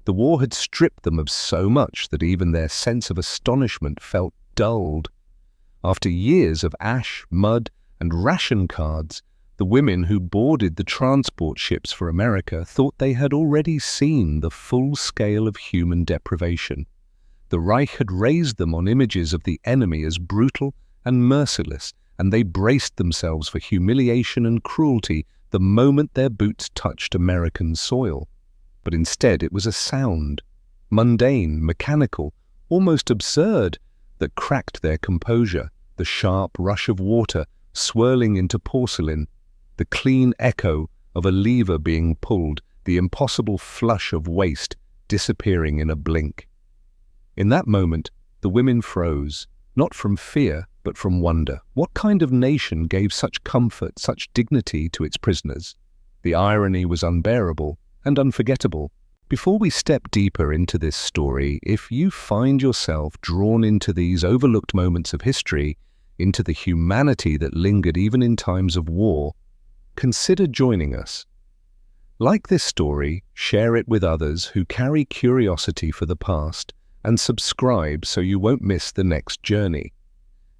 The war had stripped them of so much that even their sense of astonishment felt dulled. After years of ash, mud, and ration cards, the women who boarded the transport ships for America thought they had already seen the full scale of human deprivation. The Reich had raised them on images of the enemy as brutal and merciless, and they braced themselves for humiliation and cruelty the moment their boots touched American soil. But instead it was a sound, mundane, mechanical, almost absurd, that cracked their composure, the sharp rush of water swirling into porcelain, the clean echo of a lever being pulled, the impossible flush of waste disappearing in a blink. In that moment, the women froze, not from fear, but from wonder. What kind of nation gave such comfort, such dignity to its prisoners? The irony was unbearable and unforgettable. Before we step deeper into this story, if you find yourself drawn into these overlooked moments of history, into the humanity that lingered even in times of war, consider joining us. Like this story, share it with others who carry curiosity for the past, and subscribe so you won't miss the next journey.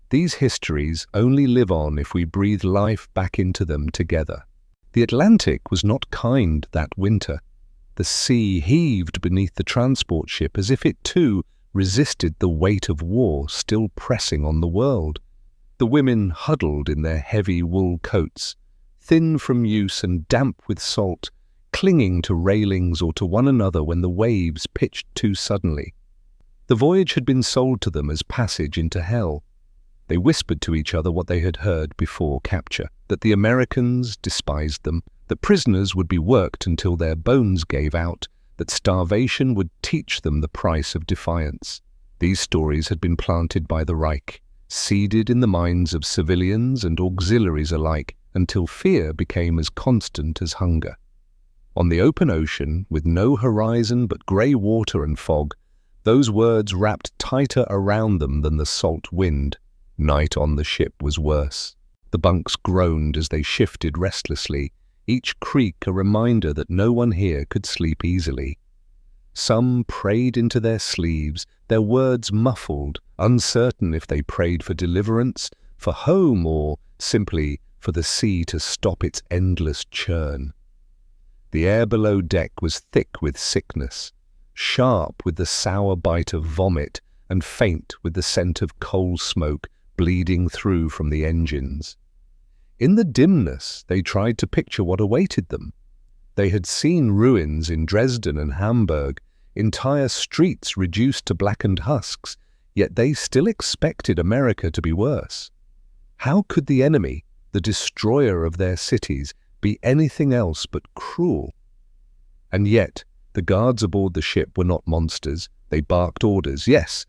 These histories only live on if we breathe life back into them together. The Atlantic was not kind that winter. The sea heaved beneath the transport ship as if it too resisted the weight of war still pressing on the world. The women huddled in their heavy wool coats, thin from use and damp with salt, clinging to railings or to one another when the waves pitched too suddenly. The voyage had been sold to them as passage into hell. They whispered to each other what they had heard before capture, that the Americans despised them, that prisoners would be worked until their bones gave out, that starvation would teach them the price of defiance. These stories had been planted by the Reich, seeded in the minds of civilians and auxiliaries alike, until fear became as constant as hunger. On the open ocean, with no horizon but grey water and fog, those words wrapped tighter around them than the salt wind. Night on the ship was worse. The bunks groaned as they shifted restlessly, each creak a reminder that no one here could sleep easily. Some prayed into their sleeves, their words muffled, uncertain if they prayed for deliverance, for home, or simply for the sea to stop its endless churn. The air below deck was thick with sickness, sharp with the sour bite of vomit, and faint with the scent of coal smoke bleeding through from the engines. In the dimness, they tried to picture what awaited them. They had seen ruins in Dresden and Hamburg, entire streets reduced to blackened husks, yet they still expected America to be worse. How could the enemy, the destroyer of their cities, be anything else but cruel? And yet, the guards aboard the ship were not monsters. They barked orders, yes,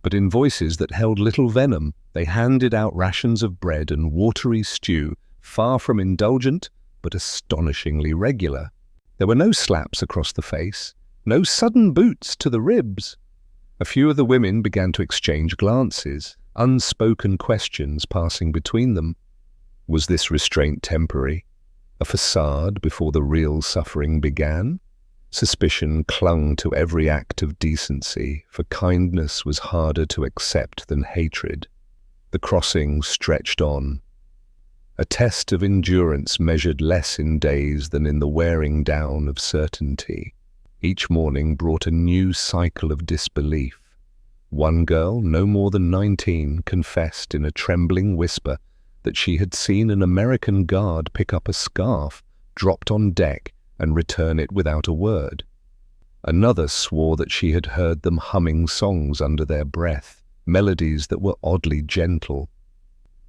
but in voices that held little venom. They handed out rations of bread and watery stew, far from indulgent, but astonishingly regular. There were no slaps across the face, no sudden boots to the ribs. A few of the women began to exchange glances, unspoken questions passing between them. Was this restraint temporary? A facade before the real suffering began? Suspicion clung to every act of decency, for kindness was harder to accept than hatred. The crossing stretched on. A test of endurance measured less in days than in the wearing down of certainty. Each morning brought a new cycle of disbelief. One girl, no more than 19, confessed in a trembling whisper that she had seen an American guard pick up a scarf, dropped on deck, and return it without a word. Another swore that she had heard them humming songs under their breath, melodies that were oddly gentle.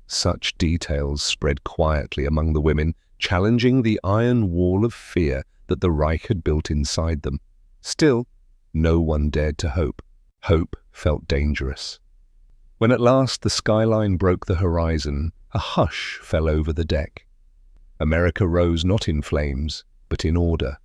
Such details spread quietly among the women, challenging the iron wall of fear that the Reich had built inside them. Still, no one dared to hope. Hope felt dangerous. When at last the skyline broke the horizon, a hush fell over the deck. America rose not in flames, but in order.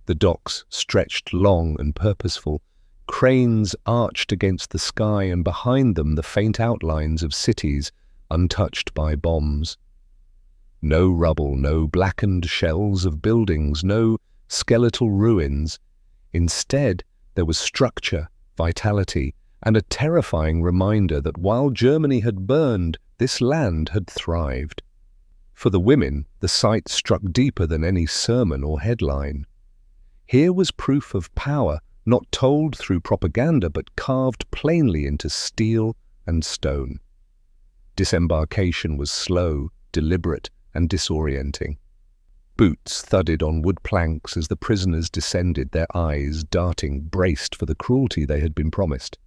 The docks stretched long and purposeful. Cranes arched against the sky, and behind them the faint outlines of cities untouched by bombs. No rubble, no blackened shells of buildings, no skeletal ruins. Instead, there was structure, vitality, and a terrifying reminder that while Germany had burned, this land had thrived. For the women, the sight struck deeper than any sermon or headline. Here was proof of power, not told through propaganda but carved plainly into steel and stone. Disembarkation was slow, deliberate, and disorienting. Boots thudded on wood planks as the prisoners descended, their eyes darting, braced for the cruelty they had been promised.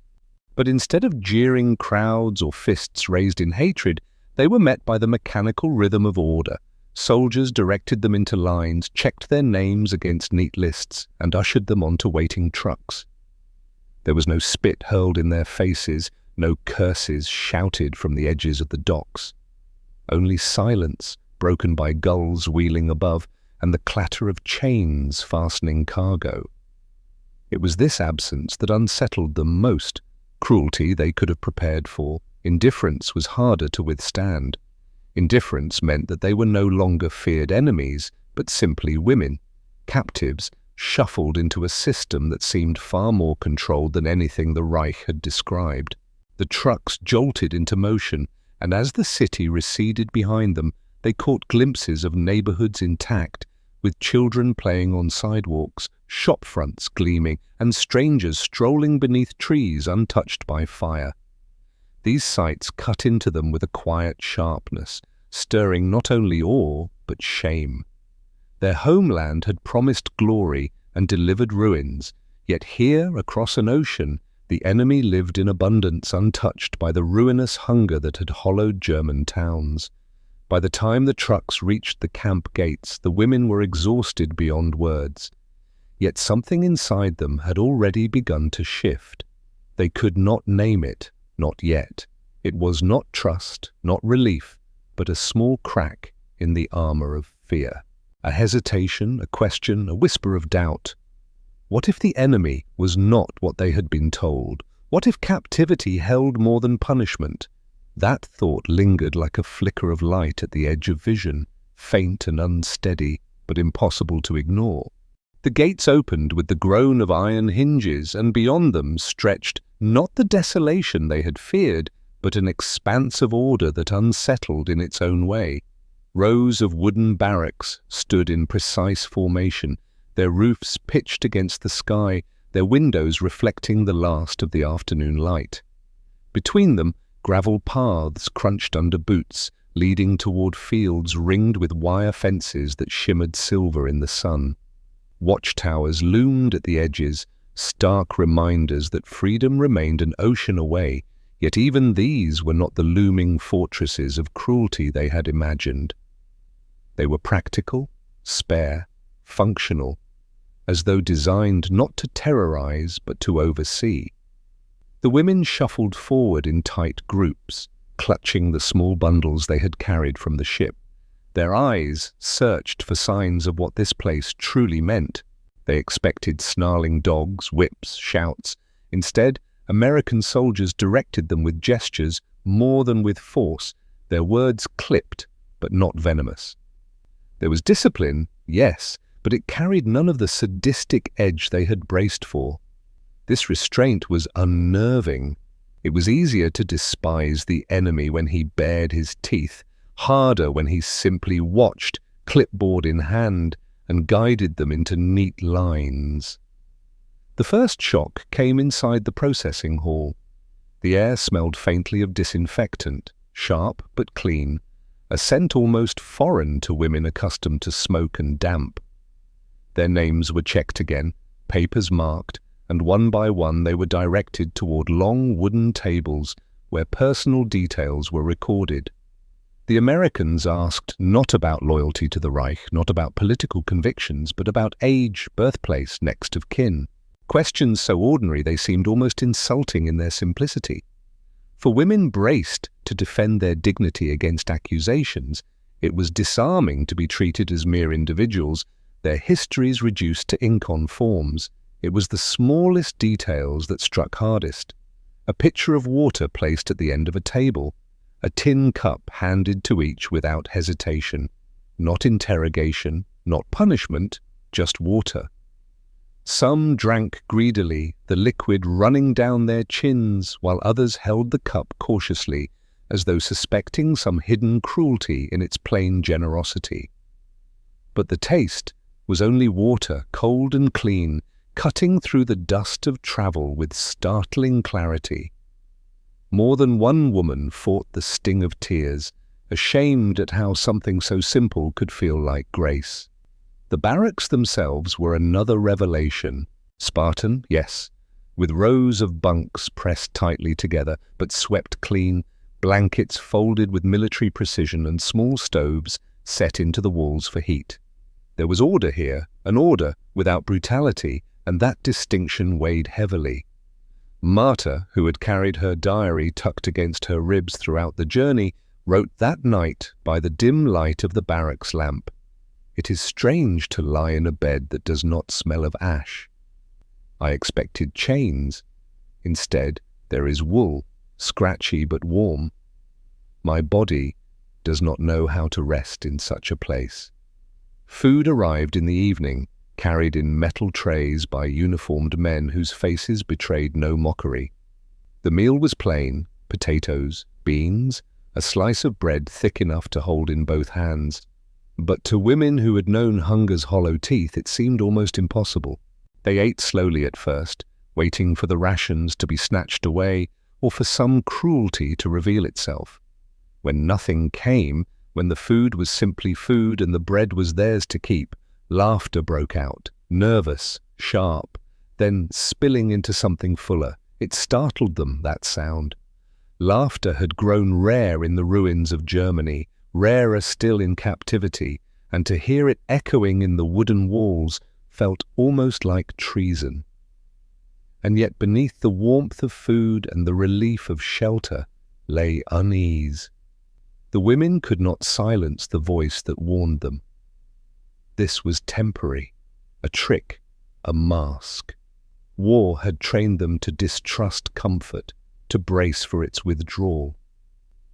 But instead of jeering crowds or fists raised in hatred, they were met by the mechanical rhythm of order. Soldiers directed them into lines, checked their names against neat lists, and ushered them onto waiting trucks. There was no spit hurled in their faces, no curses shouted from the edges of the docks. Only silence, broken by gulls wheeling above, and the clatter of chains fastening cargo. It was this absence that unsettled them most. Cruelty they could have prepared for. Indifference was harder to withstand. Indifference meant that they were no longer feared enemies, but simply women, captives, shuffled into a system that seemed far more controlled than anything the Reich had described. The trucks jolted into motion, and as the city receded behind them, they caught glimpses of neighborhoods intact, with children playing on sidewalks, shop fronts gleaming, and strangers strolling beneath trees untouched by fire. These sights cut into them with a quiet sharpness, stirring not only awe, but shame. Their homeland had promised glory and delivered ruins, yet here, across an ocean, the enemy lived in abundance untouched by the ruinous hunger that had hollowed German towns. By the time the trucks reached the camp gates, the women were exhausted beyond words. Yet something inside them had already begun to shift. They could not name it, not yet. It was not trust, not relief, but a small crack in the armor of fear. A hesitation, a question, a whisper of doubt. What if the enemy was not what they had been told? What if captivity held more than punishment? That thought lingered like a flicker of light at the edge of vision, faint and unsteady, but impossible to ignore. The gates opened with the groan of iron hinges, and beyond them stretched not the desolation they had feared, but an expanse of order that unsettled in its own way. Rows of wooden barracks stood in precise formation, their roofs pitched against the sky, their windows reflecting the last of the afternoon light. Between them, gravel paths crunched under boots, leading toward fields ringed with wire fences that shimmered silver in the sun. Watchtowers loomed at the edges, stark reminders that freedom remained an ocean away, yet even these were not the looming fortresses of cruelty they had imagined. They were practical, spare, functional, as though designed not to terrorize but to oversee. The women shuffled forward in tight groups, clutching the small bundles they had carried from the ship. Their eyes searched for signs of what this place truly meant. They expected snarling dogs, whips, shouts. Instead, American soldiers directed them with gestures more than with force, their words clipped but not venomous. There was discipline, yes, but it carried none of the sadistic edge they had braced for. This restraint was unnerving. It was easier to despise the enemy when he bared his teeth, harder when he simply watched, clipboard in hand, and guided them into neat lines. The first shock came inside the processing hall. The air smelled faintly of disinfectant, sharp but clean, a scent almost foreign to women accustomed to smoke and damp. Their names were checked again, papers marked, and one by one they were directed toward long wooden tables where personal details were recorded. The Americans asked not about loyalty to the Reich, not about political convictions, but about age, birthplace, next of kin. Questions so ordinary they seemed almost insulting in their simplicity. For women braced to defend their dignity against accusations, it was disarming to be treated as mere individuals, their histories reduced to ink on forms. It was the smallest details that struck hardest. A pitcher of water placed at the end of a table, a tin cup handed to each without hesitation. Not interrogation, not punishment, just water. Some drank greedily, the liquid running down their chins, while others held the cup cautiously, as though suspecting some hidden cruelty in its plain generosity. But the taste was only water, cold and clean, cutting through the dust of travel with startling clarity. More than one woman fought the sting of tears, ashamed at how something so simple could feel like grace. The barracks themselves were another revelation. Spartan, yes, with rows of bunks pressed tightly together, but swept clean, blankets folded with military precision and small stoves set into the walls for heat. There was order here, an order without brutality, and that distinction weighed heavily. Marta, who had carried her diary tucked against her ribs throughout the journey, wrote that night by the dim light of the barracks lamp. It is strange to lie in a bed that does not smell of ash. I expected chains. Instead, there is wool, scratchy but warm. My body does not know how to rest in such a place. Food arrived in the evening, carried in metal trays by uniformed men whose faces betrayed no mockery. The meal was plain: potatoes, beans, a slice of bread thick enough to hold in both hands. But to women who had known hunger's hollow teeth, it seemed almost impossible. They ate slowly at first, waiting for the rations to be snatched away or for some cruelty to reveal itself. When nothing came, when the food was simply food and the bread was theirs to keep, laughter broke out, nervous, sharp, then spilling into something fuller. It startled them, that sound. Laughter had grown rare in the ruins of Germany, rarer still in captivity, and to hear it echoing in the wooden walls felt almost like treason. And yet beneath the warmth of food and the relief of shelter lay unease. The women could not silence the voice that warned them. This was temporary, a trick, a mask. War had trained them to distrust comfort, to brace for its withdrawal.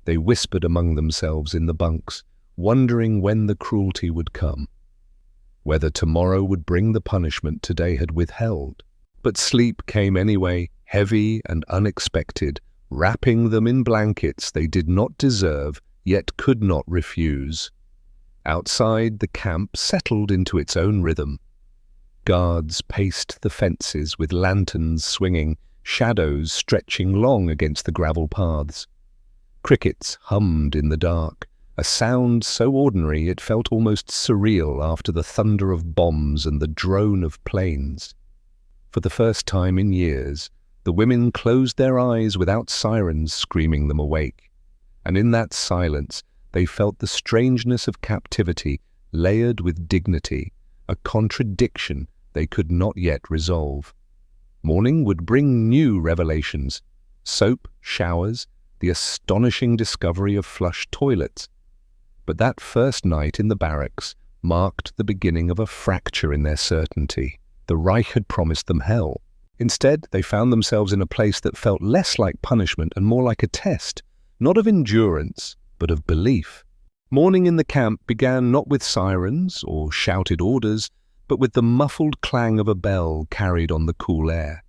They whispered among themselves in the bunks, wondering when the cruelty would come, whether tomorrow would bring the punishment today had withheld. But sleep came anyway, heavy and unexpected, wrapping them in blankets they did not deserve, yet could not refuse. Outside, the camp settled into its own rhythm. Guards paced the fences with lanterns swinging, shadows stretching long against the gravel paths. Crickets hummed in the dark, a sound so ordinary it felt almost surreal after the thunder of bombs and the drone of planes. For the first time in years, the women closed their eyes without sirens screaming them awake, and in that silence they felt the strangeness of captivity layered with dignity, a contradiction they could not yet resolve. Morning would bring new revelations: soap, showers, the astonishing discovery of flush toilets. But that first night in the barracks marked the beginning of a fracture in their certainty. The Reich had promised them hell. Instead, they found themselves in a place that felt less like punishment and more like a test, not of endurance, but of belief. Morning in the camp began not with sirens or shouted orders, but with the muffled clang of a bell carried on the cool air.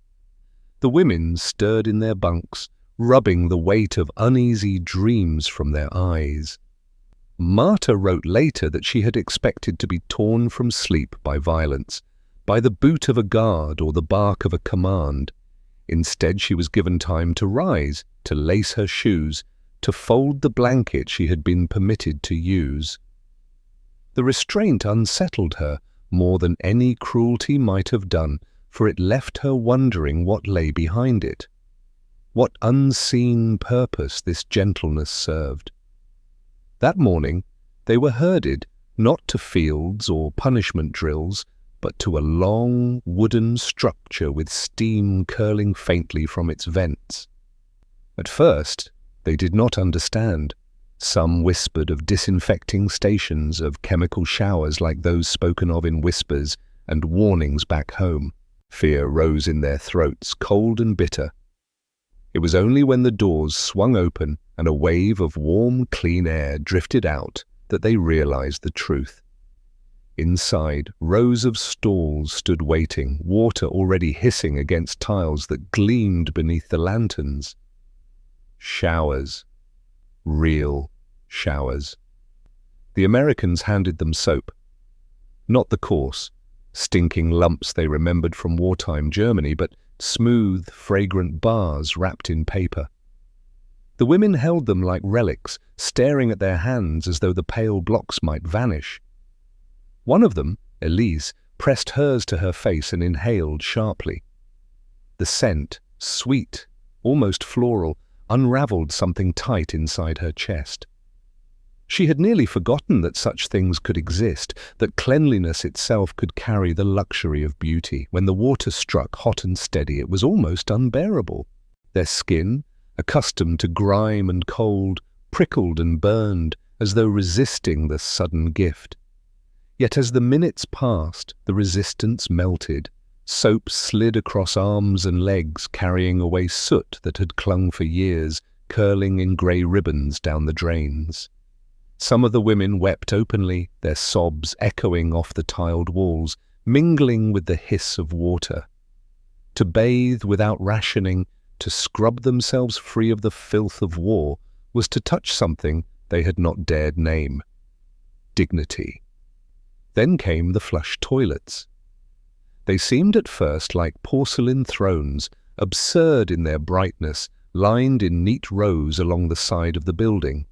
The women stirred in their bunks, rubbing the weight of uneasy dreams from their eyes. Marta wrote later that she had expected to be torn from sleep by violence, by the boot of a guard or the bark of a command. Instead, she was given time to rise, to lace her shoes, to fold the blanket she had been permitted to use. The restraint unsettled her more than any cruelty might have done, for it left her wondering what lay behind it, what unseen purpose this gentleness served. That morning, they were herded, not to fields or punishment drills, but to a long, wooden structure with steam curling faintly from its vents. At first, they did not understand. Some whispered of disinfecting stations, of chemical showers like those spoken of in whispers, and warnings back home. Fear rose in their throats, cold and bitter. It was only when the doors swung open and a wave of warm, clean air drifted out that they realized the truth. Inside, rows of stalls stood waiting, water already hissing against tiles that gleamed beneath the lanterns. Showers. Real showers. The Americans handed them soap. Not the coarse, stinking lumps they remembered from wartime Germany, but smooth, fragrant bars wrapped in paper. The women held them like relics, staring at their hands as though the pale blocks might vanish. One of them, Elise, pressed hers to her face and inhaled sharply. The scent, sweet, almost floral, unraveled something tight inside her chest. She had nearly forgotten that such things could exist, that cleanliness itself could carry the luxury of beauty. When the water struck hot and steady, it was almost unbearable. Their skin, accustomed to grime and cold, prickled and burned, as though resisting the sudden gift. Yet as the minutes passed, the resistance melted. Soap slid across arms and legs, carrying away soot that had clung for years, curling in grey ribbons down the drains. Some of the women wept openly, their sobs echoing off the tiled walls, mingling with the hiss of water. To bathe without rationing, to scrub themselves free of the filth of war, was to touch something they had not dared name. Dignity. Then came the flush toilets. They seemed at first like porcelain thrones, absurd in their brightness, lined in neat rows along the side of the building.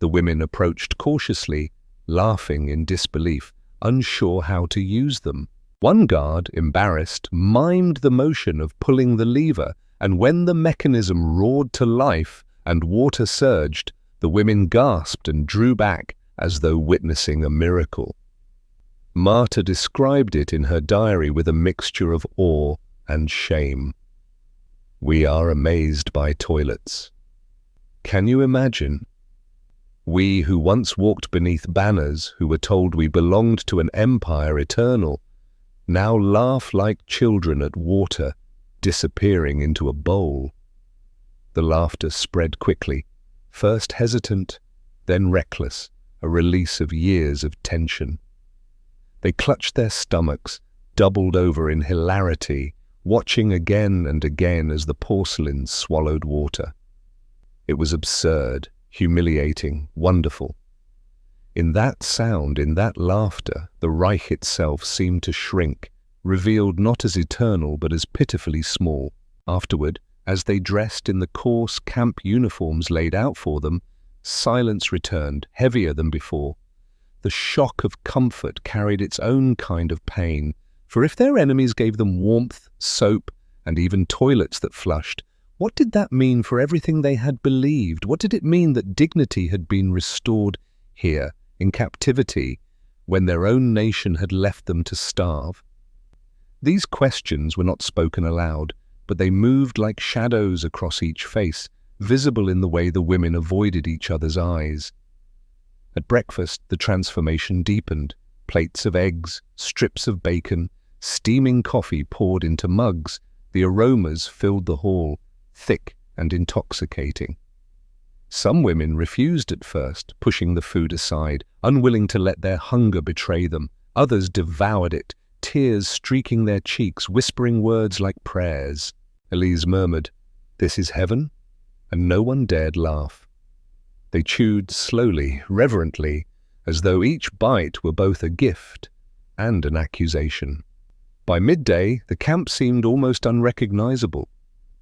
The women approached cautiously, laughing in disbelief, unsure how to use them. One guard, embarrassed, mimed the motion of pulling the lever, and when the mechanism roared to life and water surged, the women gasped and drew back as though witnessing a miracle. Marta described it in her diary with a mixture of awe and shame. We are amazed by toilets. Can you imagine? We who once walked beneath banners, who were told we belonged to an empire eternal, now laugh like children at water disappearing into a bowl. The laughter spread quickly, first hesitant, then reckless, a release of years of tension. They clutched their stomachs, doubled over in hilarity, watching again and again as the porcelain swallowed water. It was absurd, humiliating, wonderful. In that sound, in that laughter, the Reich itself seemed to shrink, revealed not as eternal but as pitifully small. Afterward, as they dressed in the coarse camp uniforms laid out for them, silence returned, heavier than before. The shock of comfort carried its own kind of pain, for if their enemies gave them warmth, soap, and even toilets that flushed, what did that mean for everything they had believed? What did it mean that dignity had been restored here, in captivity, when their own nation had left them to starve? These questions were not spoken aloud, but they moved like shadows across each face, visible in the way the women avoided each other's eyes. At breakfast, the transformation deepened. Plates of eggs, strips of bacon, steaming coffee poured into mugs. The aromas filled the hall, thick and intoxicating. Some women refused at first, pushing the food aside, unwilling to let their hunger betray them. Others devoured it, tears streaking their cheeks, whispering words like prayers. Elise murmured, "This is heaven?" And no one dared laugh. They chewed slowly, reverently, as though each bite were both a gift and an accusation. By midday, the camp seemed almost unrecognizable.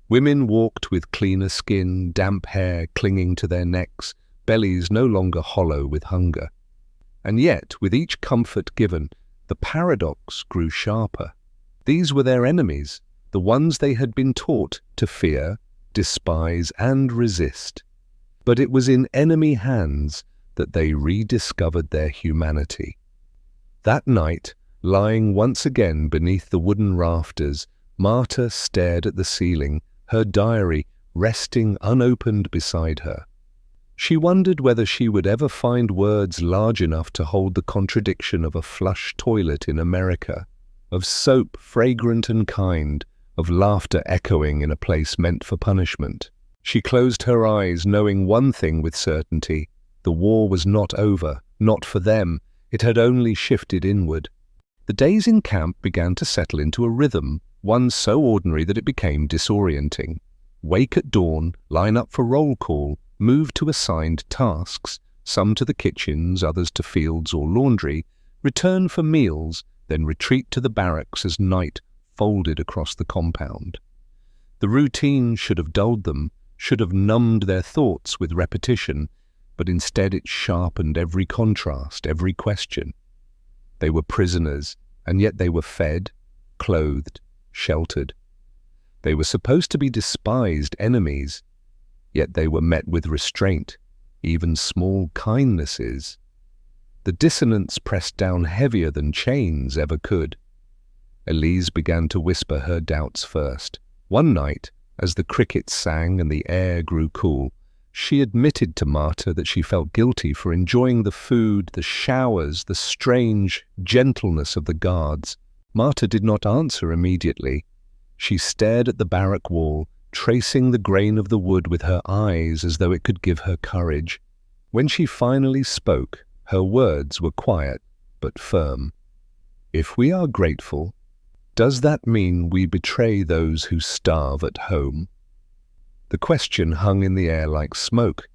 Women walked with cleaner skin, damp hair clinging to their necks, bellies no longer hollow with hunger. And yet, with each comfort given, the paradox grew sharper. These were their enemies, the ones they had been taught to fear, despise, and resist. But it was in enemy hands that they rediscovered their humanity. That night, lying once again beneath the wooden rafters, Marta stared at the ceiling, her diary resting unopened beside her. She wondered whether she would ever find words large enough to hold the contradiction of a flush toilet in America, of soap fragrant and kind, of laughter echoing in a place meant for punishment. She closed her eyes, knowing one thing with certainty: the war was not over, not for them. It had only shifted inward. The days in camp began to settle into a rhythm, one so ordinary that it became disorienting. Wake at dawn, line up for roll call, move to assigned tasks, some to the kitchens, others to fields or laundry, return for meals, then retreat to the barracks as night folded across the compound. The routine should have dulled them, should have numbed their thoughts with repetition, but instead it sharpened every contrast, every question. They were prisoners, and yet they were fed, clothed, sheltered. They were supposed to be despised enemies, yet they were met with restraint, even small kindnesses. The dissonance pressed down heavier than chains ever could. Elise began to whisper her doubts first. One night, as the crickets sang and the air grew cool, she admitted to Marta that she felt guilty for enjoying the food, the showers, the strange gentleness of the guards. Marta did not answer immediately. She stared at the barrack wall, tracing the grain of the wood with her eyes as though it could give her courage. When she finally spoke, her words were quiet but firm. "If we are grateful, does that mean we betray those who starve at home?" The question hung in the air like smoke,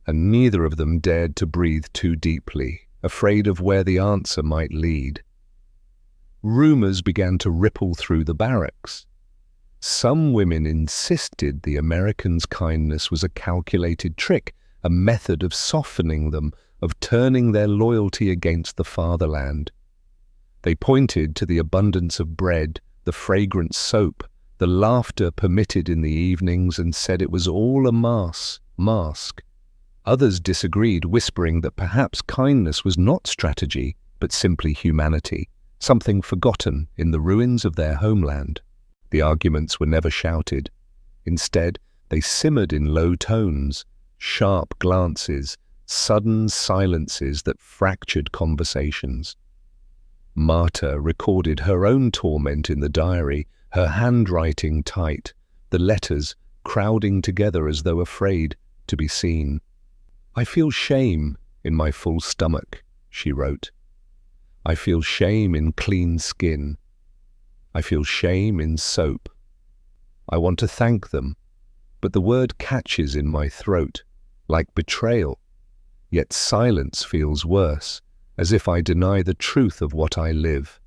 and neither of them dared to breathe too deeply, afraid of where the answer might lead. Rumors began to ripple through the barracks. Some women insisted the Americans' kindness was a calculated trick, a method of softening them, of turning their loyalty against the fatherland. They pointed to the abundance of bread, the fragrant soap, the laughter permitted in the evenings, and said it was all a mask. Others disagreed, whispering that perhaps kindness was not strategy, but simply humanity, something forgotten in the ruins of their homeland. The arguments were never shouted. Instead, they simmered in low tones, sharp glances, sudden silences that fractured conversations. Marta recorded her own torment in the diary, her handwriting tight, the letters crowding together as though afraid to be seen. "I feel shame in my full stomach," she wrote. "I feel shame in clean skin. I feel shame in soap. I want to thank them, but the word catches in my throat, like betrayal. Yet silence feels worse, as if I deny the truth of what I live."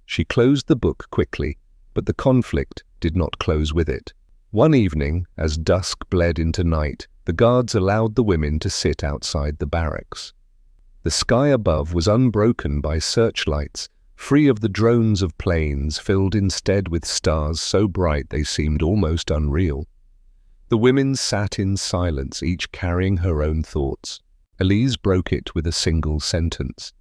She closed the book quickly, but the conflict did not close with it. One evening, as dusk bled into night, the guards allowed the women to sit outside the barracks. The sky above was unbroken by searchlights, free of the drones of planes, filled instead with stars so bright they seemed almost unreal. The women sat in silence, each carrying her own thoughts. Elise broke it with a single sentence.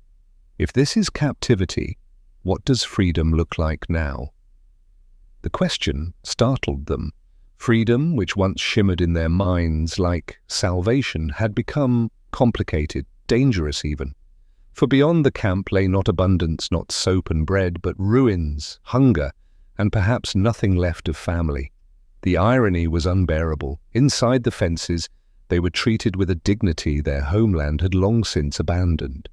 "If this is captivity, what does freedom look like now?" The question startled them. Freedom, which once shimmered in their minds like salvation, had become complicated, dangerous even. For beyond the camp lay not abundance, not soap and bread, but ruins, hunger, and perhaps nothing left of family. The irony was unbearable. Inside the fences, they were treated with a dignity their homeland had long since abandoned.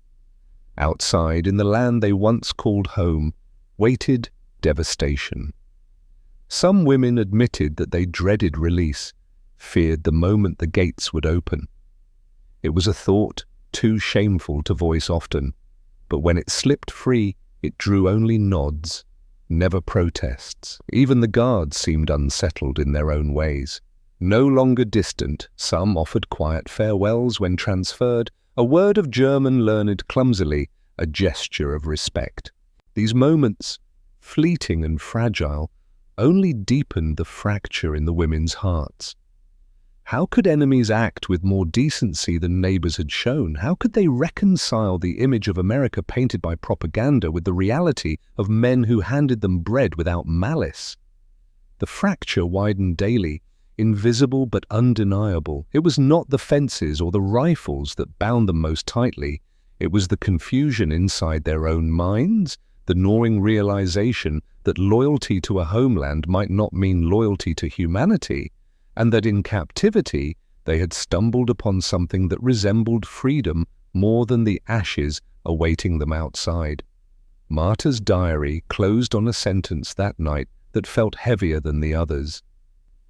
Outside, in the land they once called home, waited devastation. Some women admitted that they dreaded release, feared the moment the gates would open. It was a thought too shameful to voice often, but when it slipped free, it drew only nods, never protests. Even the guards seemed unsettled in their own ways. No longer distant, some offered quiet farewells when transferred, a word of German learned clumsily, a gesture of respect. These moments, fleeting and fragile, only deepened the fracture in the women's hearts. How could enemies act with more decency than neighbors had shown? How could they reconcile the image of America painted by propaganda with the reality of men who handed them bread without malice? The fracture widened daily, invisible but undeniable. It was not the fences or the rifles that bound them most tightly. It was the confusion inside their own minds, the gnawing realization that loyalty to a homeland might not mean loyalty to humanity, and that in captivity they had stumbled upon something that resembled freedom more than the ashes awaiting them outside. Marta's diary closed on a sentence that night that felt heavier than the others.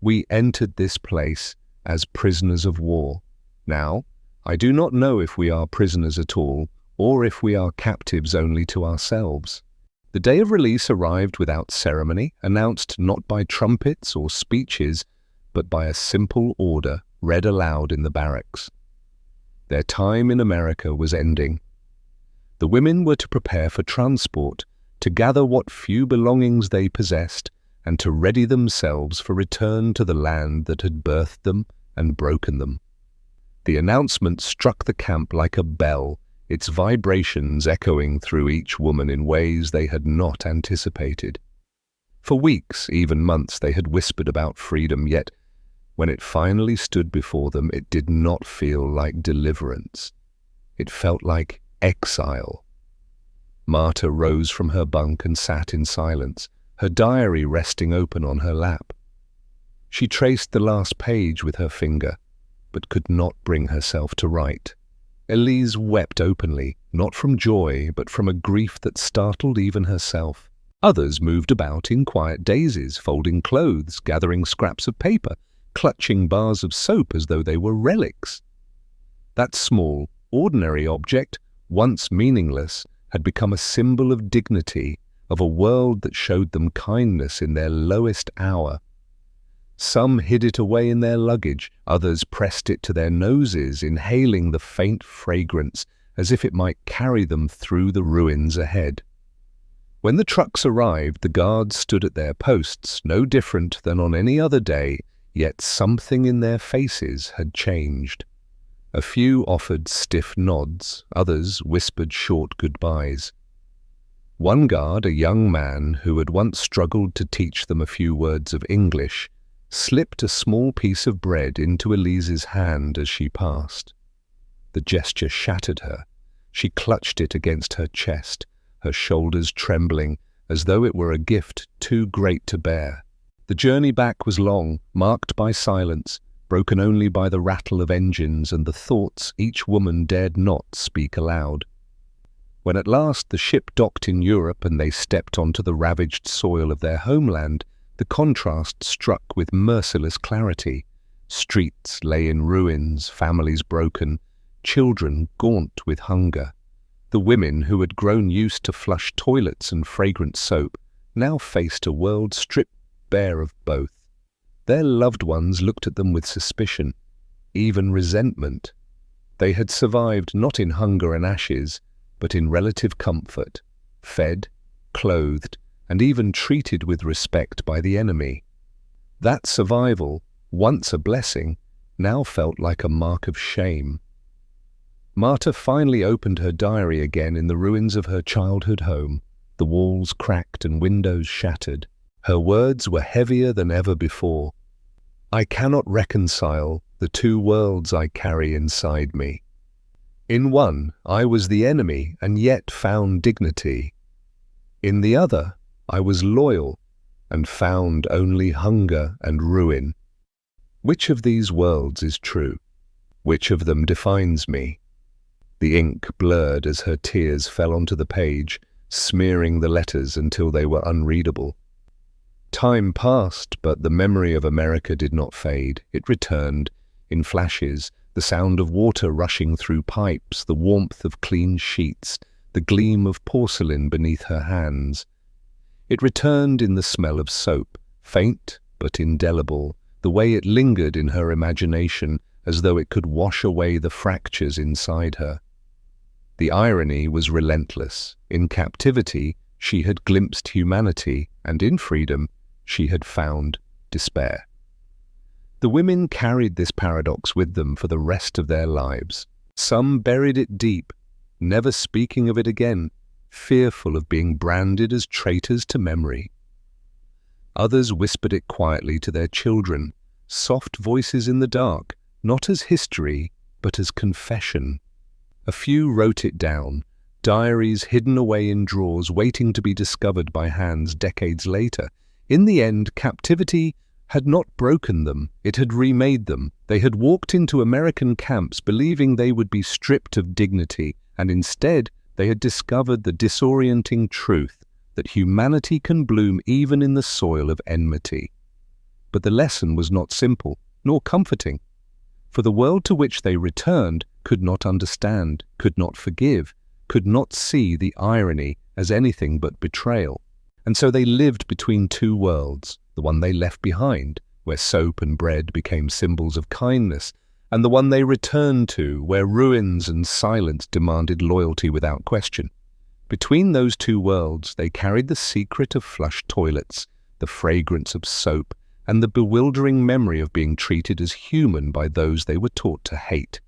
We entered this place as prisoners of war. Now, I do not know if we are prisoners at all, or if we are captives only to ourselves. The day of release arrived without ceremony, announced not by trumpets or speeches, but by a simple order read aloud in the barracks. Their time in America was ending. The women were to prepare for transport, to gather what few belongings they possessed, and to ready themselves for return to the land that had birthed them and broken them. The announcement struck the camp like a bell, its vibrations echoing through each woman in ways they had not anticipated. For weeks, even months, they had whispered about freedom, yet when it finally stood before them, it did not feel like deliverance. It felt like exile. Marta rose from her bunk and sat in silence, her diary resting open on her lap. She traced the last page with her finger, but could not bring herself to write. Elise wept openly, not from joy, but from a grief that startled even herself. Others moved about in quiet daisies, folding clothes, gathering scraps of paper, clutching bars of soap as though they were relics. That small, ordinary object, once meaningless, had become a symbol of dignity, of a world that showed them kindness in their lowest hour. Some hid it away in their luggage, others pressed it to their noses, inhaling the faint fragrance as if it might carry them through the ruins ahead. When the trucks arrived, the guards stood at their posts, no different than on any other day, yet something in their faces had changed. A few offered stiff nods, others whispered short goodbyes. One guard, a young man who had once struggled to teach them a few words of English, slipped a small piece of bread into Elise's hand as she passed. The gesture shattered her. She clutched it against her chest, her shoulders trembling as though it were a gift too great to bear. The journey back was long, marked by silence, broken only by the rattle of engines and the thoughts each woman dared not speak aloud. When at last the ship docked in Europe and they stepped onto the ravaged soil of their homeland, the contrast struck with merciless clarity. Streets lay in ruins, families broken, children gaunt with hunger. The women who had grown used to flush toilets and fragrant soap now faced a world stripped bare of both. Their loved ones looked at them with suspicion, even resentment. They had survived not in hunger and ashes, but in relative comfort, fed, clothed, and even treated with respect by the enemy. That survival, once a blessing, now felt like a mark of shame. Marta finally opened her diary again in the ruins of her childhood home, the walls cracked and windows shattered. Her words were heavier than ever before. I cannot reconcile the two worlds I carry inside me. In one, I was the enemy and yet found dignity. In the other, I was loyal and found only hunger and ruin. Which of these worlds is true? Which of them defines me? The ink blurred as her tears fell onto the page, smearing the letters until they were unreadable. Time passed, but the memory of America did not fade. It returned, in flashes, the sound of water rushing through pipes, the warmth of clean sheets, the gleam of porcelain beneath her hands. It returned in the smell of soap, faint but indelible, the way it lingered in her imagination as though it could wash away the fractures inside her. The irony was relentless. In captivity, she had glimpsed humanity, and in freedom, she had found despair. The women carried this paradox with them for the rest of their lives. Some buried it deep, never speaking of it again, fearful of being branded as traitors to memory. Others whispered it quietly to their children, soft voices in the dark, not as history, but as confession. A few wrote it down, diaries hidden away in drawers waiting to be discovered by hands decades later. In the end, captivity had not broken them, it had remade them. They had walked into American camps believing they would be stripped of dignity, and instead they had discovered the disorienting truth that humanity can bloom even in the soil of enmity. But the lesson was not simple, nor comforting. For the world to which they returned could not understand, could not forgive, could not see the irony as anything but betrayal. And so they lived between two worlds, the one they left behind, where soap and bread became symbols of kindness, and the one they returned to, where ruins and silence demanded loyalty without question. Between those two worlds, they carried the secret of flush toilets, the fragrance of soap, and the bewildering memory of being treated as human by those they were taught to hate.